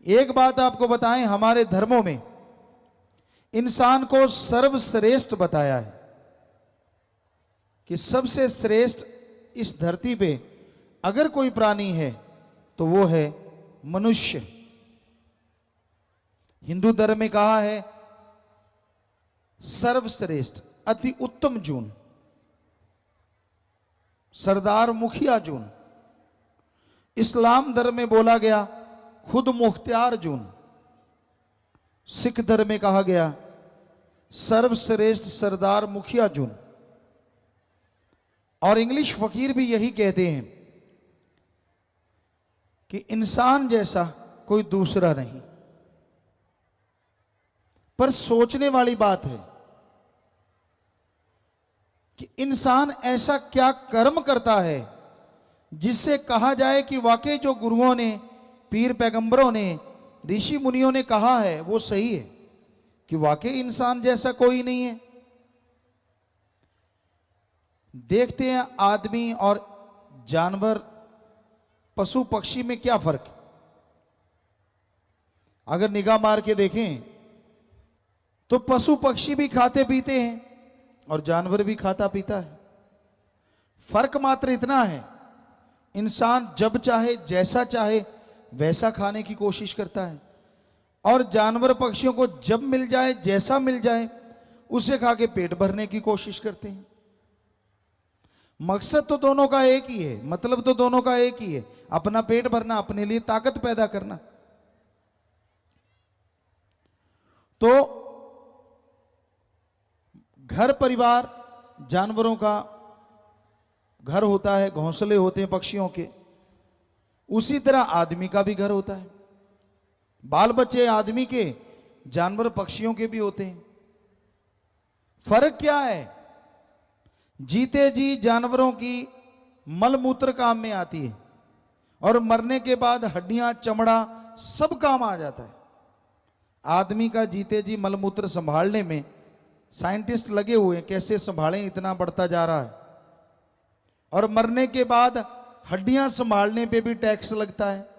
एक बात आपको बताएं, हमारे धर्मों में इंसान को सर्वश्रेष्ठ बताया है कि सबसे श्रेष्ठ इस धरती पे अगर कोई प्राणी है तो वो है मनुष्य। हिंदू धर्म में कहा है सर्वश्रेष्ठ, अति उत्तम जून, सरदार मुखिया जून। इस्लाम धर्म में बोला गया खुद मुख्तियार जून। सिख धर्म में कहा गया सर्वश्रेष्ठ सरदार मुखिया जून। और इंग्लिश फकीर भी यही कहते हैं कि इंसान जैसा कोई दूसरा नहीं। पर सोचने वाली बात है कि इंसान ऐसा क्या कर्म करता है जिससे कहा जाए कि वाकई जो गुरुओं ने, पीर पैगंबरों ने, ऋषि मुनियों ने कहा है वो सही है कि वाकई इंसान जैसा कोई नहीं है। देखते हैं आदमी और जानवर, पशु पक्षी में क्या फर्क है। अगर निगाह मार के देखें तो पशु पक्षी भी खाते पीते हैं और जानवर भी खाता पीता है। फर्क मात्र इतना है, इंसान जब चाहे जैसा चाहे वैसा खाने की कोशिश करता है और जानवर पक्षियों को जब मिल जाए, जैसा मिल जाए, उसे खा के पेट भरने की कोशिश करते हैं। मकसद तो दोनों का एक ही है, मतलब तो दोनों का एक ही है, अपना पेट भरना, अपने लिए ताकत पैदा करना। तो घर परिवार जानवरों का घर होता है, घोंसले होते हैं पक्षियों के, उसी तरह आदमी का भी घर होता है। बाल बच्चे आदमी के, जानवर पक्षियों के भी होते हैं। फर्क क्या है? जीते जी जानवरों की मलमूत्र काम में आती है और मरने के बाद हड्डियां, चमड़ा सब काम आ जाता है। आदमी का जीते जी मलमूत्र संभालने में साइंटिस्ट लगे हुए हैं, कैसे संभालें, इतना बढ़ता जा रहा है। और मरने के बाद हड्डियां संभालने पे भी टैक्स लगता है।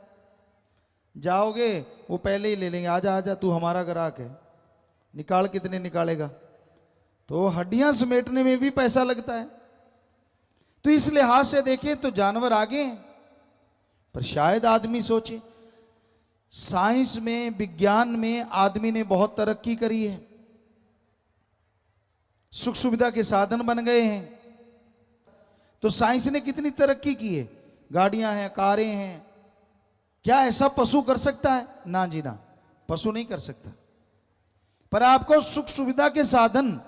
जाओगे वो पहले ही ले लेंगे, आजा आजा तू हमारा ग्राहक है, निकाल, कितने निकालेगा। तो हड्डियां समेटने में भी पैसा लगता है। तो इस लिहाज से देखें तो जानवर आगे हैं। पर शायद आदमी सोचे, साइंस में, विज्ञान में आदमी ने बहुत तरक्की करी है, सुख सुविधा के साधन बन गए हैं। तो साइंस ने कितनी तरक्की की है, गाड़ियां हैं, कारें हैं। क्या ऐसा पशु कर सकता है? ना जी ना, पशु नहीं कर सकता। पर आपको सुख सुविधा के साधन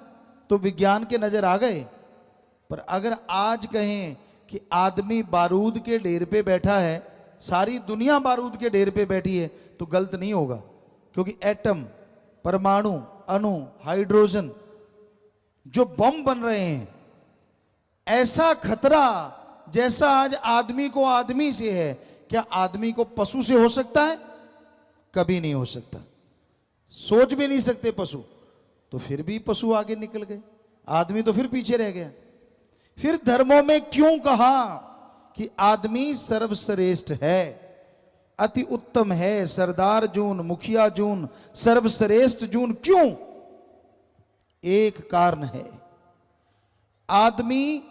तो विज्ञान के नजर आ गए। पर अगर आज कहें कि आदमी बारूद के ढेर पे बैठा है, सारी दुनिया बारूद के ढेर पे बैठी है, तो गलत नहीं होगा। क्योंकि एटम, परमाणु, अणु, हाइड्रोजन जो बम बन रहे हैं, ऐसा खतरा जैसा आज आदमी को आदमी से है, क्या आदमी को पशु से हो सकता है? कभी नहीं हो सकता। सोच भी नहीं सकते पशु। तो फिर भी पशु आगे निकल गए, आदमी तो फिर पीछे रह गया। फिर धर्मों में क्यों कहा कि आदमी सर्वश्रेष्ठ है, अति उत्तम है, सरदार जून, मुखिया जून, सर्वश्रेष्ठ जून? क्यों? एक कारण है, आदमी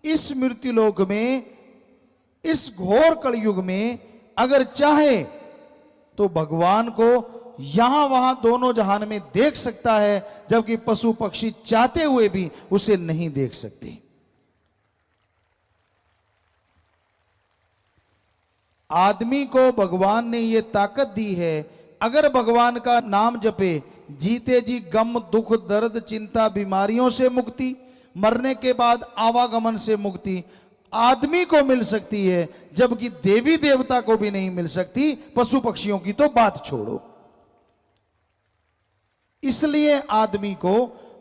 इस मृत्युलोक में, इस घोर कलयुग में अगर चाहे तो भगवान को यहां वहां दोनों जहान में देख सकता है, जबकि पशु पक्षी चाहते हुए भी उसे नहीं देख सकते। आदमी को भगवान ने यह ताकत दी है, अगर भगवान का नाम जपे, जीते जी गम, दुख, दर्द, चिंता, बीमारियों से मुक्ति, मरने के बाद आवागमन से मुक्ति आदमी को मिल सकती है, जबकि देवी देवता को भी नहीं मिल सकती, पशु पक्षियों की तो बात छोड़ो। इसलिए आदमी को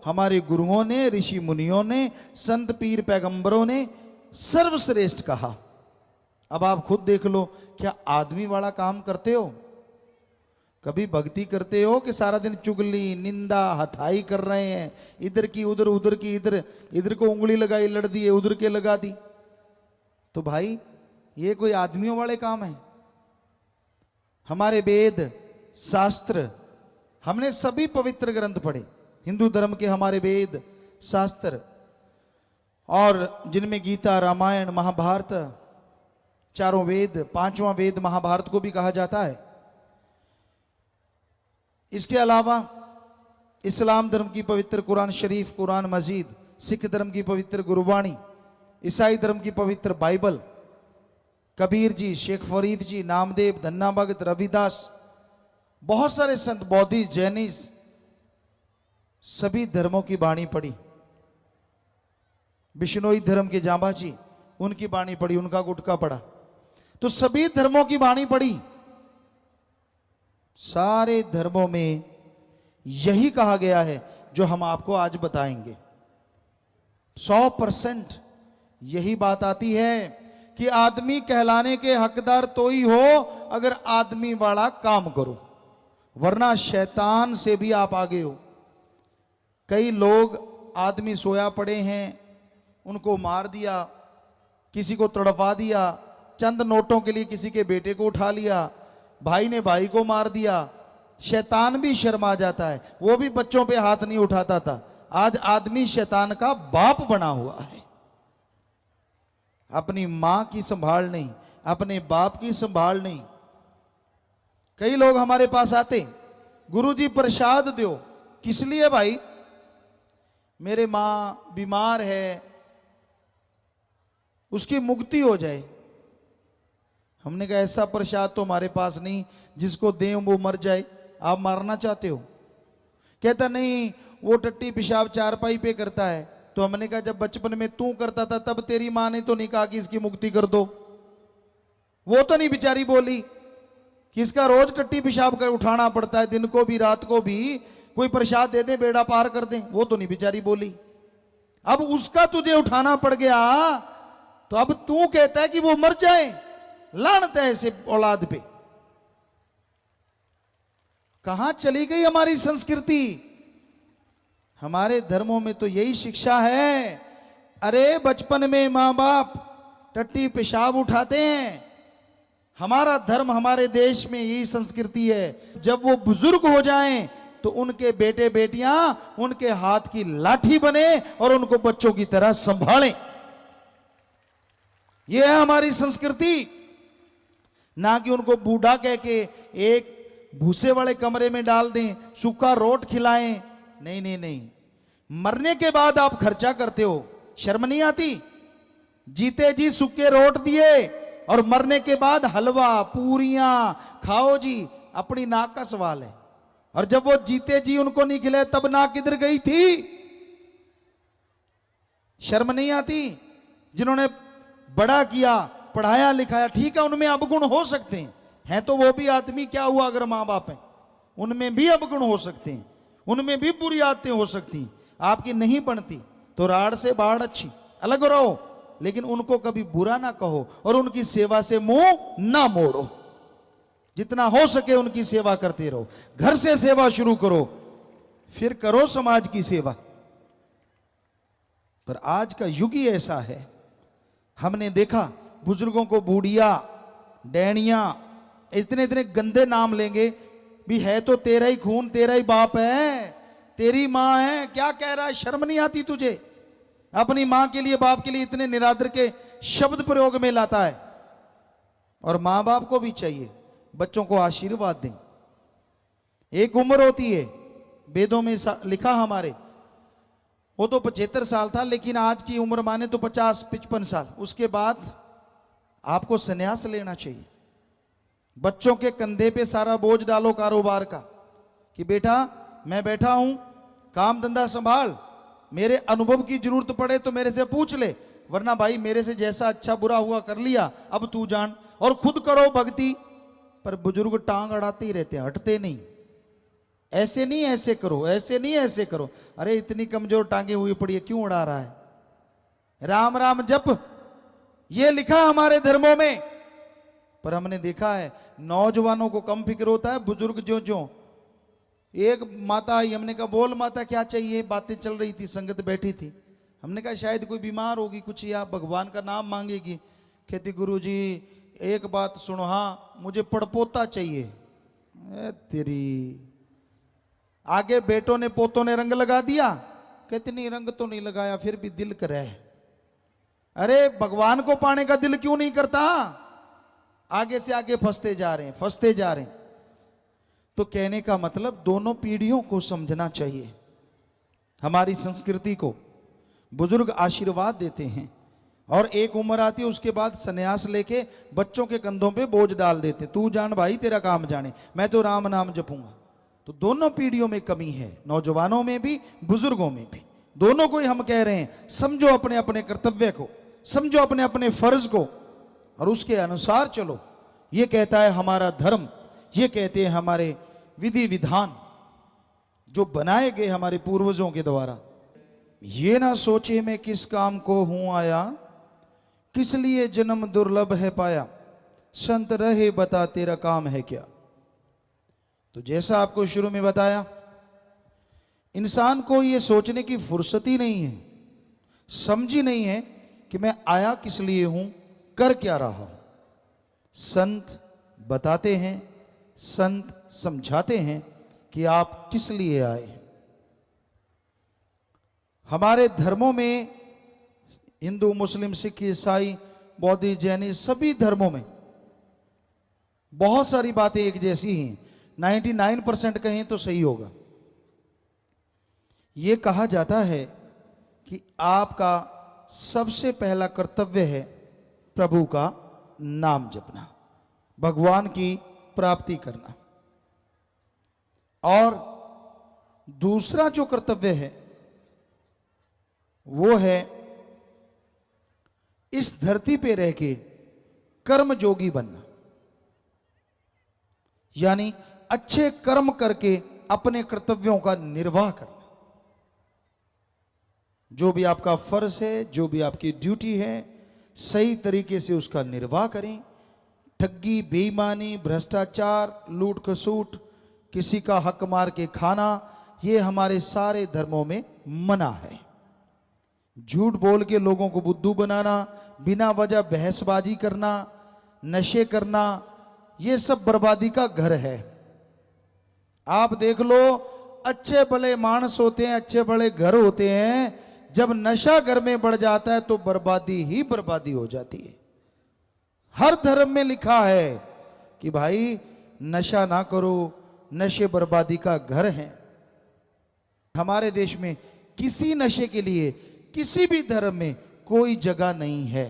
हमारे गुरुओं ने, ऋषि मुनियों ने, संत पीर पैगंबरों ने सर्वश्रेष्ठ कहा। अब आप खुद देख लो, क्या आदमी वाला काम करते हो? कभी भक्ति करते हो कि सारा दिन चुगली, निंदा, हथाई कर रहे हैं, इधर की उधर, उधर की इधर, इधर को उंगली लगाई लड़ दी, उधर के लगा दी? तो भाई ये कोई आदमियों वाले काम है? हमारे वेद शास्त्र, हमने सभी पवित्र ग्रंथ पढ़े। हिंदू धर्म के हमारे वेद शास्त्र, और जिनमें गीता, रामायण, महाभारत, चारों वेद, पांचवा वेद महाभारत को भी कहा जाता है। इसके अलावा इस्लाम धर्म की पवित्र कुरान शरीफ, कुरान मजीद, सिख धर्म की पवित्र गुरुवाणी, ईसाई धर्म की पवित्र बाइबल, कबीर जी, शेख फरीद जी, नामदेव, धन्ना भगत, रविदास, बहुत सारे संत, बौद्धिस्ट, जैनिस्ट, सभी धर्मों की वाणी पढ़ी। बिश्नोई धर्म के जांबा जी, उनकी वाणी पढ़ी, उनका गुटका पढ़ा। तो सभी धर्मों की वाणी पढ़ी। सारे धर्मों में यही कहा गया है जो हम आपको आज बताएंगे। 100% यही बात आती है कि आदमी कहलाने के हकदार तो ही हो अगर आदमी वाला काम करो, वरना शैतान से भी आप आगे हो। कई लोग आदमी सोया पड़े हैं, उनको मार दिया, किसी को तड़पा दिया, चंद नोटों के लिए किसी के बेटे को उठा लिया, भाई ने भाई को मार दिया। शैतान भी शर्मा जाता है, वो भी बच्चों पे हाथ नहीं उठाता था। आज आदमी शैतान का बाप बना हुआ है। अपनी मां की संभाल नहीं, अपने बाप की संभाल नहीं। कई लोग हमारे पास आते, गुरुजी प्रसाद दो। किस लिए भाई? मेरे मां बीमार है, उसकी मुक्ति हो जाए। हमने कहा ऐसा प्रसाद तो हमारे पास नहीं जिसको दें वो मर जाए। आप मारना चाहते हो? कहता नहीं, वो टट्टी पेशाब चारपाई पे करता है। तो हमने कहा जब बचपन में तू करता था तब तेरी मां ने तो नहीं कहा कि इसकी मुक्ति कर दो? वो तो नहीं बेचारी बोली कि इसका रोज टट्टी पेशाब कर उठाना पड़ता है, दिन को भी रात को भी, कोई प्रसाद दे दे बेड़ा पार कर दे? वो तो नहीं बेचारी बोली। अब उसका तुझे उठाना पड़ गया तो अब तू कहता है कि वो मर जाए। लानत है ऐसे औलाद पे। कहां चली गई हमारी संस्कृति? हमारे धर्मों में तो यही शिक्षा है। अरे बचपन में मां बाप टट्टी पेशाब उठाते हैं। हमारा धर्म, हमारे देश में यही संस्कृति है। जब वो बुजुर्ग हो जाएं तो उनके बेटे बेटियां उनके हाथ की लाठी बने और उनको बच्चों की तरह संभालें। यह है हमारी संस्कृति। ना कि उनको बूढ़ा कह के एक भूसे वाले कमरे में डाल दें, सूखा रोट खिलाएं। नहीं नहीं नहीं, मरने के बाद आप खर्चा करते हो, शर्म नहीं आती? जीते जी सूखे रोट दिए और मरने के बाद हलवा पूरियां खाओ जी, अपनी नाक का सवाल है। और जब वो जीते जी उनको नहीं खिलाए तब नाक किधर गई थी? शर्म नहीं आती? जिन्होंने बड़ा किया, पढ़ाया लिखाया, ठीक है उनमें अवगुण हो सकते हैं तो वो भी आदमी क्या हुआ अगर मां बाप हैं? उनमें भी अवगुण हो सकते हैं, उनमें भी बुरी आदतें हो सकती हैं। आपकी नहीं बनती तो राड़ से बाढ़ अच्छी, अलग रहो, लेकिन उनको कभी बुरा ना कहो और उनकी सेवा से मुंह ना मोड़ो। जितना हो सके उनकी सेवा करते रहो। घर से सेवा शुरू करो, फिर करो समाज की सेवा। पर आज का युग ही ऐसा है। हमने देखा बुजुर्गों को बूढ़िया, डैनिया, इतने इतने गंदे नाम लेंगे। भी है तो तेरा ही खून, तेरा ही बाप है, तेरी मां है, क्या कह रहा है? शर्म नहीं आती तुझे? अपनी मां के लिए, बाप के लिए इतने निरादर के शब्द प्रयोग में लाता है। और मां बाप को भी चाहिए बच्चों को आशीर्वाद दें। एक उम्र होती है, वेदों में लिखा हमारे, वो तो 75 साल था, लेकिन आज की उम्र माने तो 50-55 साल। उसके बाद आपको संन्यास लेना चाहिए। बच्चों के कंधे पे सारा बोझ डालो कारोबार का कि बेटा मैं बैठा हूं, काम धंधा संभाल, मेरे अनुभव की जरूरत पड़े तो मेरे से पूछ ले, वरना भाई मेरे से जैसा अच्छा बुरा हुआ कर लिया, अब तू जान। और खुद करो भक्ति। पर बुजुर्ग टांग अड़ाते ही रहते हैं, हटते नहीं। ऐसे नहीं ऐसे करो, ऐसे नहीं ऐसे करो। अरे इतनी कमजोर टांगे हुई पड़ी है, क्यों उड़ा रहा है? राम राम जप, ये लिखा हमारे धर्मों में। पर हमने देखा है नौजवानों को कम फिक्र होता है, बुजुर्ग जो जो। एक माता आई, हमने कहा बोल माता क्या चाहिए? बातें चल रही थी, संगत बैठी थी। हमने कहा शायद कोई बीमार होगी कुछ, या भगवान का नाम मांगेगी। कहती गुरुजी एक बात सुनो, हाँ मुझे पड़पोता चाहिए। तेरी आगे बेटों ने पोतों ने रंग लगा दिया, कहते नहीं रंग तो नहीं लगाया फिर भी दिल करे। अरे भगवान को पाने का दिल क्यों नहीं करता? आगे से आगे फंसते जा रहे हैं, फंसते जा रहे हैं। तो कहने का मतलब दोनों पीढ़ियों को समझना चाहिए। हमारी संस्कृति को बुजुर्ग आशीर्वाद देते हैं और एक उम्र आती है उसके बाद सन्यास लेके बच्चों के कंधों पे बोझ डाल देते, तू जान भाई तेरा काम जाने, मैं तो राम नाम जपूंगा। तो दोनों पीढ़ियों में कमी है, नौजवानों में भी बुजुर्गों में भी। दोनों को ही हम कह रहे हैं समझो अपने अपने कर्तव्य को, समझो अपने अपने फर्ज को और उसके अनुसार चलो। ये कहता है हमारा धर्म, ये कहते हैं हमारे विधि विधान जो बनाए गए हमारे पूर्वजों के द्वारा। ये ना सोचे मैं किस काम को हूं आया, किस लिए जन्म दुर्लभ है पाया, संत रहे बता तेरा काम है क्या। तो जैसा आपको शुरू में बताया, इंसान को ये सोचने की फुर्सत ही नहीं है, समझ ही नहीं है कि मैं आया किस लिए हूं, कर क्या रहा हूं। संत बताते हैं, संत समझाते हैं कि आप किस लिए आए। हमारे धर्मों में हिंदू, मुस्लिम, सिख, ईसाई, बौद्ध, जैनी सभी धर्मों में बहुत सारी बातें एक जैसी हैं। 99% कहें तो सही होगा। यह कहा जाता है कि आपका सबसे पहला कर्तव्य है प्रभु का नाम जपना, भगवान की प्राप्ति करना। और दूसरा जो कर्तव्य है वो है इस धरती पे रह के कर्म जोगी बनना, यानी अच्छे कर्म करके अपने कर्तव्यों का निर्वाह करना। जो भी आपका फर्ज है, जो भी आपकी ड्यूटी है, सही तरीके से उसका निर्वाह करें। ठगी, बेईमानी, भ्रष्टाचार, लूट खसूट, किसी का हक मार के खाना, ये हमारे सारे धर्मों में मना है। झूठ बोल के लोगों को बुद्धू बनाना, बिना वजह बहसबाजी करना, नशे करना, ये सब बर्बादी का घर है। आप देख लो, अच्छे भले मानस होते हैं, अच्छे बड़े घर होते हैं, जब नशा घर में बढ़ जाता है तो बर्बादी ही बर्बादी हो जाती है। हर धर्म में लिखा है कि भाई नशा ना करो, नशे बर्बादी का घर है। हमारे देश में किसी नशे के लिए किसी भी धर्म में कोई जगह नहीं है।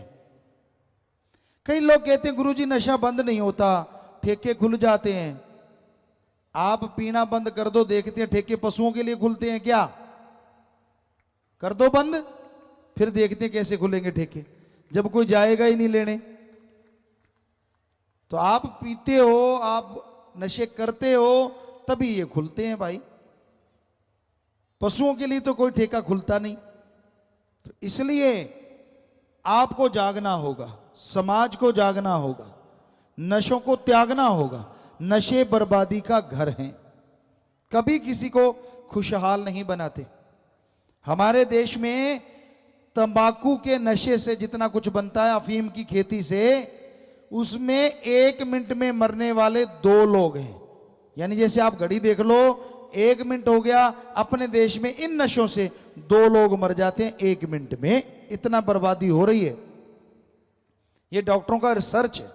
कई लोग कहते हैं गुरुजी नशा बंद नहीं होता, ठेके खुल जाते हैं। आप पीना बंद कर दो, देखते हैं ठेके पशुओं के लिए खुलते हैं क्या? कर दो बंद, फिर देखते हैं कैसे खुलेंगे ठेके, जब कोई जाएगा ही नहीं लेने। तो आप पीते हो, आप नशे करते हो, तभी ये खुलते हैं भाई। पशुओं के लिए तो कोई ठेका खुलता नहीं। तो इसलिए आपको जागना होगा, समाज को जागना होगा, नशों को त्यागना होगा। नशे बर्बादी का घर हैं, कभी किसी को खुशहाल नहीं बनाते। हमारे देश में तंबाकू के नशे से जितना कुछ बनता है, अफीम की खेती से, उसमें 1 मिनट में मरने वाले 2 लोग हैं। यानी जैसे आप घड़ी देख लो, 1 मिनट हो गया, अपने देश में इन नशों से 2 लोग मर जाते हैं 1 मिनट में। इतना बर्बादी हो रही है। ये डॉक्टरों का रिसर्च है,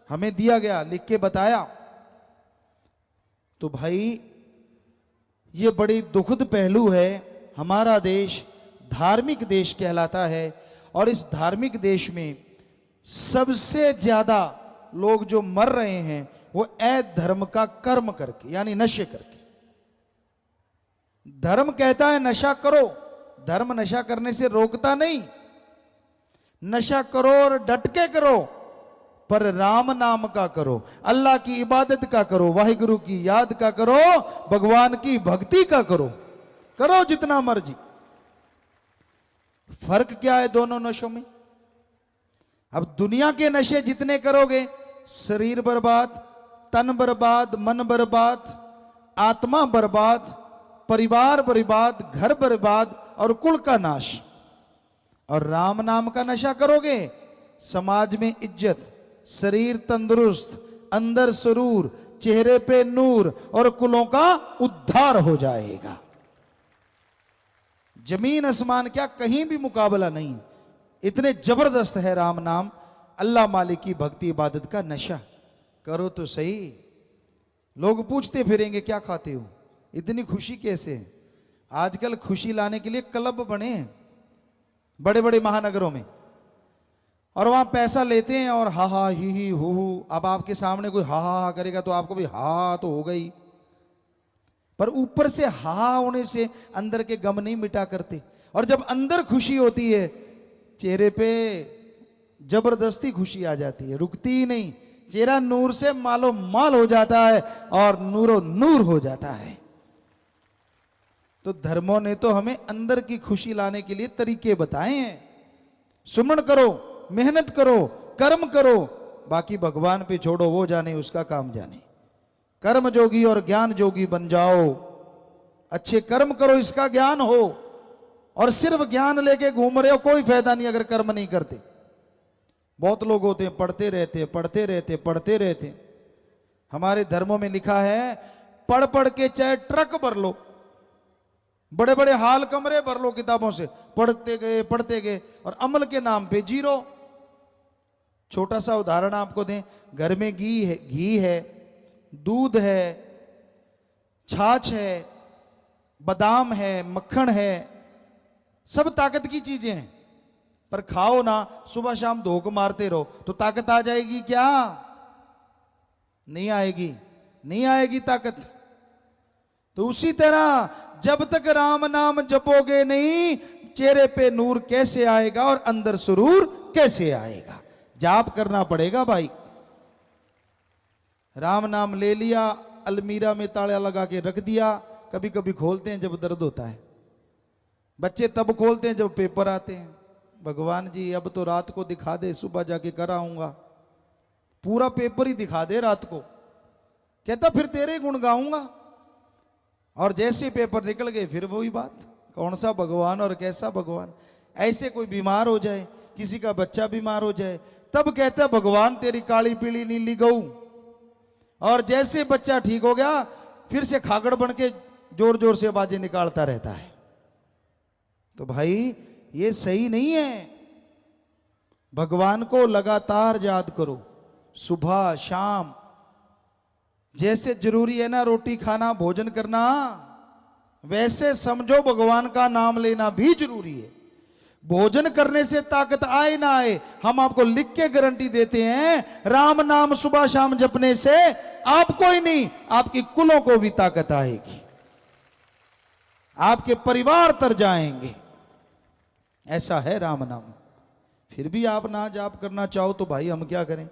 हमें दिया गया, लिख के बताया। तो भाई ये बड़ी दुखद पहलू है। हमारा देश धार्मिक देश कहलाता है और इस धार्मिक देश में सबसे ज्यादा लोग जो मर रहे हैं वो अधर्म का कर्म करके, यानी नशे करके। धर्म कहता है नशा करो, धर्म नशा करने से रोकता नहीं। नशा करो और डट के करो, पर राम नाम का करो, अल्लाह की इबादत का करो, वाहिगुरु की याद का करो, भगवान की भक्ति का करो, करो जितना मर्जी। फर्क क्या है दोनों नशों में? अब दुनिया के नशे जितने करोगे, शरीर बर्बाद, तन बर्बाद, मन बर्बाद, आत्मा बर्बाद, परिवार बर्बाद, घर बर्बाद और कुल का नाश। और राम नाम का नशा करोगे, समाज में इज्जत, शरीर तंदुरुस्त, अंदर सुरूर, चेहरे पे नूर और कुलों का उद्धार हो जाएगा। जमीन आसमान क्या, कहीं भी मुकाबला नहीं। इतने जबरदस्त है राम नाम। अल्लाह मालिक की भक्ति इबादत का नशा करो तो सही। लोग पूछते फिरेंगे क्या खाते हो, इतनी खुशी कैसे है। आजकल खुशी लाने के लिए क्लब बने हैं बड़े बड़े महानगरों में, और वहां पैसा लेते हैं और हा हा ही हु हु। अब आपके सामने कोई हा हा करेगा तो आपको भी हा तो हो गई, पर ऊपर से हा होने से अंदर के गम नहीं मिटा करते। और जब अंदर खुशी होती है, चेहरे पे जबरदस्ती खुशी आ जाती है, रुकती ही नहीं। चेहरा नूर से मालो माल हो जाता है और नूरो नूर हो जाता है। तो धर्मों ने तो हमें अंदर की खुशी लाने के लिए तरीके बताए हैं। सुमन करो, मेहनत करो, कर्म करो, बाकी भगवान पे छोड़ो, वो जाने उसका काम जाने। कर्म जोगी और ज्ञान जोगी बन जाओ। अच्छे कर्म करो, इसका ज्ञान हो। और सिर्फ ज्ञान लेके घूम रहे हो, कोई फायदा नहीं अगर कर्म नहीं करते। बहुत लोग होते हैं पढ़ते रहते पढ़ते रहते पढ़ते रहते। हमारे धर्मों में लिखा है पढ़ पढ़ के चाहे ट्रक भर लो, बड़े बड़े हाल कमरे भर लो किताबों से, पढ़ते गए और अमल के नाम पे जीरो। छोटा सा उदाहरण आपको दें, घर में घी है, दूध है, छाछ है, बादाम है, मक्खन है, सब ताकत की चीजें हैं। पर खाओ ना, सुबह शाम धोख मारते रहो तो ताकत आ जाएगी क्या? नहीं आएगी, नहीं आएगी ताकत। तो उसी तरह जब तक राम नाम जपोगे नहीं, चेहरे पे नूर कैसे आएगा और अंदर सुरूर कैसे आएगा? जाप करना पड़ेगा भाई। राम नाम ले लिया, अलमीरा में ताला लगा के रख दिया। कभी कभी खोलते हैं जब दर्द होता है। बच्चे तब खोलते हैं जब पेपर आते हैं। भगवान जी अब तो रात को दिखा दे, सुबह जाके कर आऊंगा। पूरा पेपर ही दिखा दे रात को, कहता फिर तेरे गुण गाऊंगा। और जैसे पेपर निकल गए फिर वही बात, कौन सा भगवान और कैसा भगवान। ऐसे कोई बीमार हो जाए, किसी का बच्चा बीमार हो जाए, तब कहता भगवान तेरी काली पीली नीली गऊ। और जैसे बच्चा ठीक हो गया फिर से खागड़ बन के जोर जोर से आवाजें निकालता रहता है। तो भाई ये सही नहीं है। भगवान को लगातार याद करो, सुबह शाम। जैसे जरूरी है ना रोटी खाना, भोजन करना, वैसे समझो भगवान का नाम लेना भी जरूरी है। भोजन करने से ताकत आए ना आए, हम आपको लिख के गारंटी देते हैं, राम नाम सुबह शाम जपने से आपको ही नहीं, आपकी कुलों को भी ताकत आएगी, आपके परिवार तर जाएंगे। ऐसा है राम नाम। फिर भी आप ना जाप करना चाहो तो भाई हम क्या करें?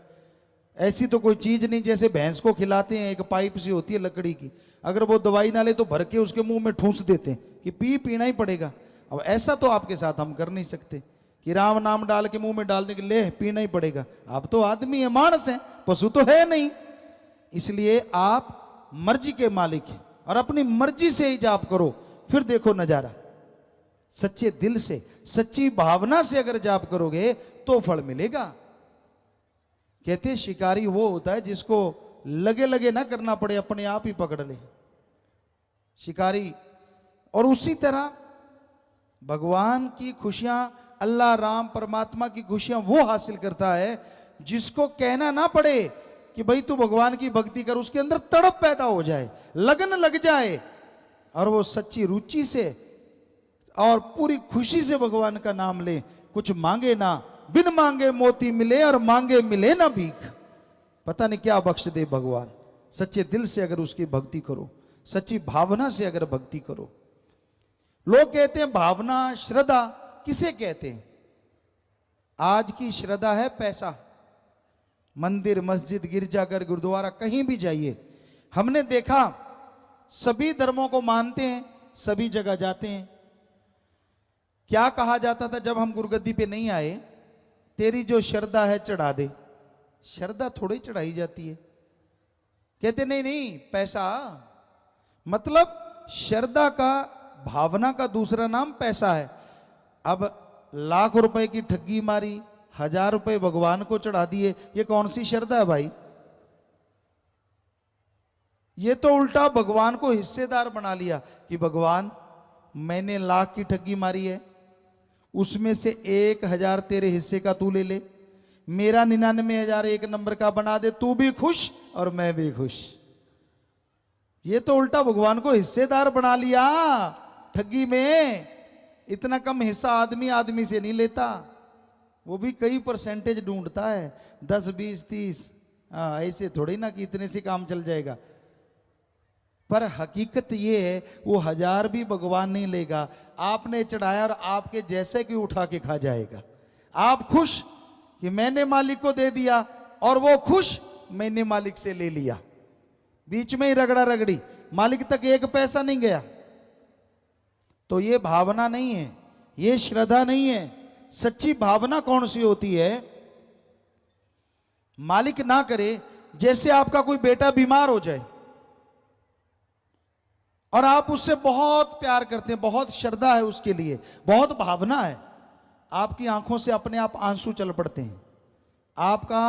ऐसी तो कोई चीज नहीं, जैसे भैंस को खिलाते हैं, एक पाइप सी होती है लकड़ी की, अगर वो दवाई ना ले तो भर के उसके मुंह में ठूंस देते हैं कि पीना ही पड़ेगा। अब ऐसा तो आपके साथ हम कर नहीं सकते कि राम नाम डाल के मुंह में डालने के लिए पीना ही पड़ेगा। आप तो आदमी है, मानस है, पशु तो है नहीं। इसलिए आप मर्जी के मालिक हैं और अपनी मर्जी से ही जाप करो, फिर देखो नजारा। सच्चे दिल से, सच्ची भावना से अगर जाप करोगे तो फल मिलेगा। कहते शिकारी वो होता है जिसको लगे लगे ना करना पड़े, अपने आप ही पकड़ ले शिकारी। और उसी तरह भगवान की खुशियां, अल्लाह राम परमात्मा की खुशियां वो हासिल करता है जिसको कहना ना पड़े कि भाई तू भगवान की भक्ति कर। उसके अंदर तड़प पैदा हो जाए, लगन लग जाए, और वो सच्ची रुचि से और पूरी खुशी से भगवान का नाम ले। कुछ मांगे ना, बिन मांगे मोती मिले और मांगे मिले ना भीख। पता नहीं क्या बख्श दे भगवान। सच्चे दिल से अगर उसकी भक्ति करो, सच्ची भावना से अगर भक्ति करो। लोग कहते हैं भावना, श्रद्धा किसे कहते हैं? आज की श्रद्धा है पैसा। मंदिर, मस्जिद, गिरजाघर, गुरुद्वारा, कहीं भी जाइए, हमने देखा सभी धर्मों को मानते हैं, सभी जगह जाते हैं। क्या कहा जाता था जब हम गुरुगद्दी पे नहीं आए? तेरी जो श्रद्धा है चढ़ा दे। श्रद्धा थोड़ी चढ़ाई जाती है। कहते नहीं नहीं पैसा, मतलब श्रद्धा का, भावना का दूसरा नाम पैसा है। अब लाख रुपए की ठगी मारी, 1000 रुपए भगवान को चढ़ा दिए, ये कौन सी श्रद्धा है भाई? ये तो उल्टा भगवान को हिस्सेदार बना लिया कि भगवान मैंने 1,00,000 की ठगी मारी है, उसमें से 1,000 तेरे हिस्से का तू ले ले, मेरा 99,000 एक नंबर का बना दे, तू भी खुश और मैं भी खुश। ये तो उल्टा भगवान को हिस्सेदार बना लिया ठगी में। इतना कम हिस्सा आदमी आदमी से नहीं लेता, वो भी कई परसेंटेज ढूंढता है, 10 20 30। ऐसे थोड़ी ना कि इतने से काम चल जाएगा। पर हकीकत ये है वो 1000 भी भगवान नहीं लेगा, आपने चढ़ाया और आपके जैसे कि उठा के खा जाएगा। आप खुश कि मैंने मालिक को दे दिया और वो खुश मैंने मालिक से ले लिया, बीच में ही रगड़ा रगड़ी, मालिक तक एक पैसा नहीं गया। तो ये भावना नहीं है, ये श्रद्धा नहीं है। सच्ची भावना कौन सी होती है? मालिक ना करे, जैसे आपका कोई बेटा बीमार हो जाए और आप उससे बहुत प्यार करते हैं, बहुत श्रद्धा है उसके लिए, बहुत भावना है, आपकी आंखों से अपने आप आंसू चल पड़ते हैं, आपका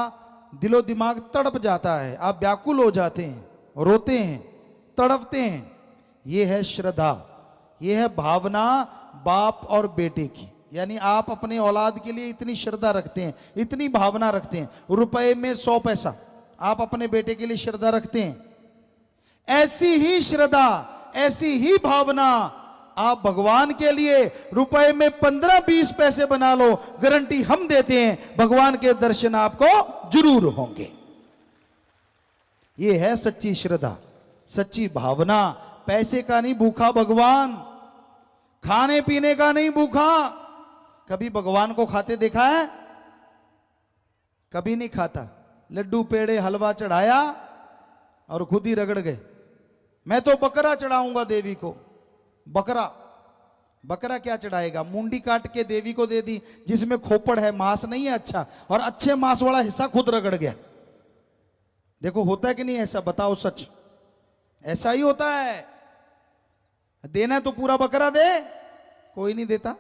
दिलो दिमाग तड़प जाता है, आप व्याकुल हो जाते हैं, रोते हैं, तड़पते हैं। ये है श्रद्धा, ये है भावना बाप और बेटे की। यानी आप अपने औलाद के लिए इतनी श्रद्धा रखते हैं, इतनी भावना रखते हैं, रुपए में 100 पैसा आप अपने बेटे के लिए श्रद्धा रखते हैं। ऐसी ही श्रद्धा, ऐसी ही भावना आप भगवान के लिए रुपए में 15-20 पैसे बना लो, गारंटी हम देते हैं भगवान के दर्शन आपको जरूर होंगे। ये है सच्ची श्रद्धा, सच्ची भावना। पैसे का नहीं भूखा भगवान, खाने पीने का नहीं भूखा। कभी भगवान को खाते देखा है? कभी नहीं खाता। लड्डू पेड़े हलवा चढ़ाया और खुद ही रगड़ गए। मैं तो बकरा चढ़ाऊंगा देवी को। बकरा, बकरा क्या चढ़ाएगा? मुंडी काट के देवी को दे दी जिसमें खोपड़ है, मांस नहीं है अच्छा, और अच्छे मांस वाला हिस्सा खुद रगड़ गया। देखो होता है कि नहीं ऐसा? बताओ सच, ऐसा ही होता है। देना तो पूरा बकरा दे, कोई नहीं देता,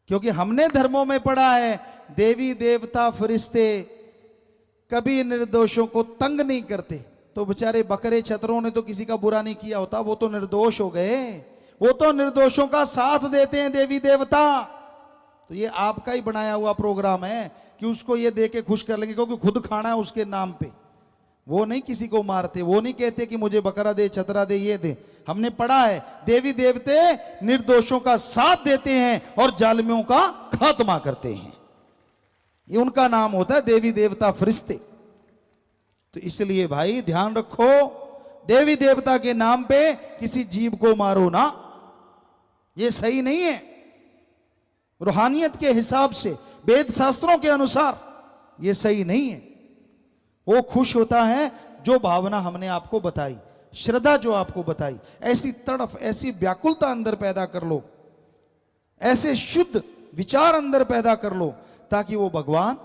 क्योंकि हमने धर्मों में पढ़ा है देवी देवता फरिश्ते कभी निर्दोषों को तंग नहीं करते। तो बेचारे बकरे छतरों ने तो किसी का बुरा नहीं किया होता, वो तो निर्दोष हो गए, वो तो निर्दोषों का साथ देते हैं देवी देवता। तो ये आपका ही बनाया हुआ प्रोग्राम है कि उसको ये दे के खुश कर लेंगे, क्योंकि खुद खाना है उसके नाम पे। वो नहीं किसी को मारते, वो नहीं कहते कि मुझे बकरा दे, छतरा दे, ये दे। हमने पढ़ा है देवी देवते निर्दोषों का साथ देते हैं और जालिमों का खात्मा करते हैं। ये उनका नाम होता है देवी देवता फरिश्ते। तो इसलिए भाई ध्यान रखो, देवी देवता के नाम पे किसी जीव को मारो ना, ये सही नहीं है। रूहानियत के हिसाब से, वेद शास्त्रों के अनुसार ये सही नहीं है। वो खुश होता है जो भावना हमने आपको बताई, श्रद्धा जो आपको बताई, ऐसी तड़फ, ऐसी व्याकुलता अंदर पैदा कर लो, ऐसे शुद्ध विचार अंदर पैदा कर लो, ताकि वो भगवान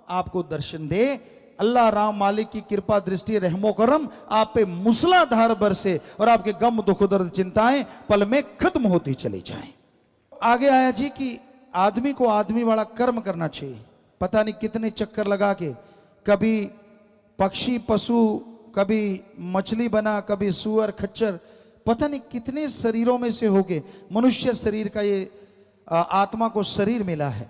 आपको दर्शन दे। अल्लाह राम मालिक की कृपा दृष्टि रहमो करम आप पे मूसलाधार बरसे और आपके गम दुख दर्द चिंताएं पल में खत्म होती चली जाएं। आगे आया जी कि आदमी को आदमी वाला कर्म करना चाहिए। पता नहीं कितने चक्कर लगा के, कभी पक्षी पशु, कभी मछली बना, कभी सुअर खच्चर, पता नहीं कितने शरीरों में से होके मनुष्य शरीर का ये आत्मा को शरीर मिला है।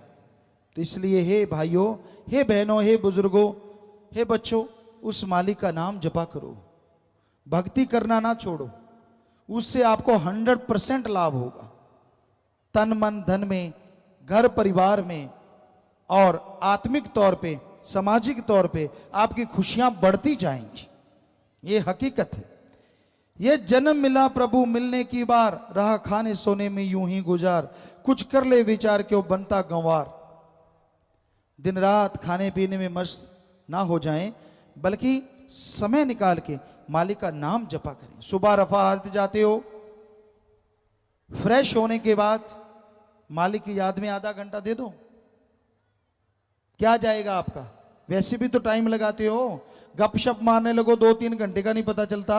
तो इसलिए हे भाइयों, हे बहनों, हे बुजुर्गों, हे बच्चों, उस मालिक का नाम जपा करो, भक्ति करना ना छोड़ो, उससे आपको 100% लाभ होगा, तन मन धन में, घर परिवार में, और आत्मिक तौर पे, सामाजिक तौर पे आपकी खुशियां बढ़ती जाएंगी। ये हकीकत है। ये जन्म मिला प्रभु मिलने की बार, रहा खाने सोने में यूं ही गुजार, कुछ कर ले विचार क्यों बनता गंवार। दिन रात खाने पीने में मस्त ना हो जाएं, बल्कि समय निकाल के मालिक का नाम जपा करें। सुबह रफा हाजत जाते हो, फ्रेश होने के बाद मालिक की याद में आधा घंटा दे दो, क्या जाएगा आपका? वैसे भी तो टाइम लगाते हो, गपशप मारने लगो 2-3 घंटे का नहीं पता चलता,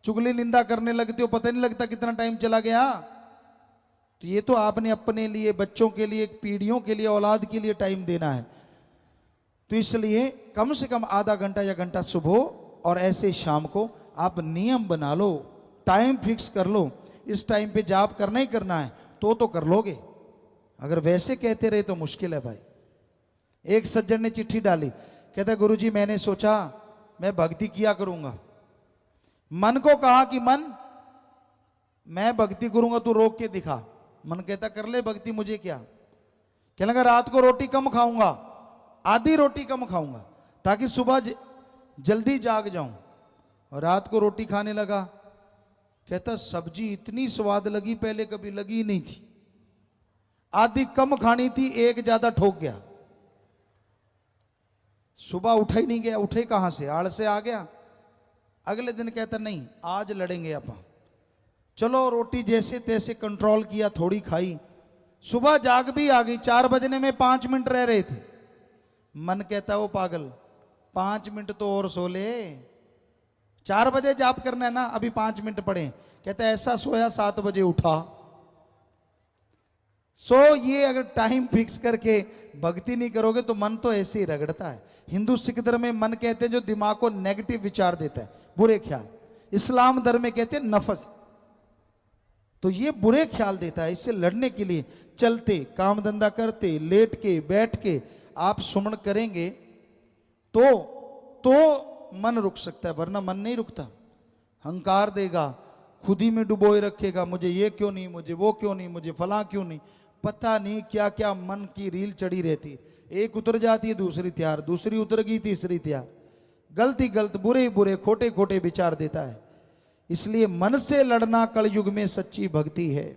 चुगली निंदा करने लगते हो, पता नहीं लगता कितना टाइम चला गया। तो ये तो आपने अपने लिए, बच्चों के लिए, पीढ़ियों के लिए, औलाद के लिए टाइम देना है। तो इसलिए कम से कम आधा घंटा या घंटा सुबह और ऐसे शाम को आप नियम बना लो, टाइम फिक्स कर लो, इस टाइम पे जाप करना ही करना है तो कर लोगे। अगर वैसे कहते रहे तो मुश्किल है भाई। एक सज्जन ने चिट्ठी डाली, कहता गुरुजी मैंने सोचा मैं भक्ति किया करूंगा। मन को कहा कि मन मैं भक्ति करूंगा, तू रोक के दिखा। मन कहता कर ले भक्ति, मुझे क्या। कहने लगा रात को रोटी कम खाऊंगा, आधी रोटी कम खाऊंगा ताकि सुबह जल्दी जाग जाऊं। और रात को रोटी खाने लगा, कहता सब्जी इतनी स्वाद लगी पहले कभी लगी नहीं थी। आधी कम खानी थी, एक ज्यादा ठोक गया। सुबह उठा ही नहीं गया, उठे कहां से, आड़ से आ गया। अगले दिन कहता नहीं आज लड़ेंगे अपन। चलो रोटी जैसे तैसे कंट्रोल किया, थोड़ी खाई। सुबह जाग भी आ गई, 4 बजने में 5 मिनट रह रहे थे। मन कहता वो पागल 5 मिनट तो और सो ले, 4 बजे जाप करना है ना, अभी 5 मिनट पड़े। कहता ऐसा सोया 7 बजे उठा। ये अगर टाइम फिक्स करके भक्ति नहीं करोगे तो मन तो ऐसे ही रगड़ता है। हिंदू सिख धर्म में मन कहते हैं जो दिमाग को नेगेटिव विचार देता है, बुरे ख्याल। इस्लाम धर्म में कहते हैं नफस, तो ये बुरे ख्याल देता है। इससे लड़ने के लिए चलते, काम धंधा करते, लेट के बैठ के आप सुमन करेंगे तो मन रुक सकता है, वरना मन नहीं रुकता। हंकार देगा, खुद ही में डुबोए रखेगा, मुझे ये क्यों नहीं, मुझे वो क्यों नहीं, मुझे फला क्यों नहीं। पता नहीं क्या क्या मन की रील चढ़ी रहती। एक उतर जाती है दूसरी तैयार, दूसरी उतर गई तीसरी तैयार। गलती गलत, बुरे बुरे, खोटे खोटे विचार देता है। इसलिए मन से लड़ना कलयुग में सच्ची भक्ति है।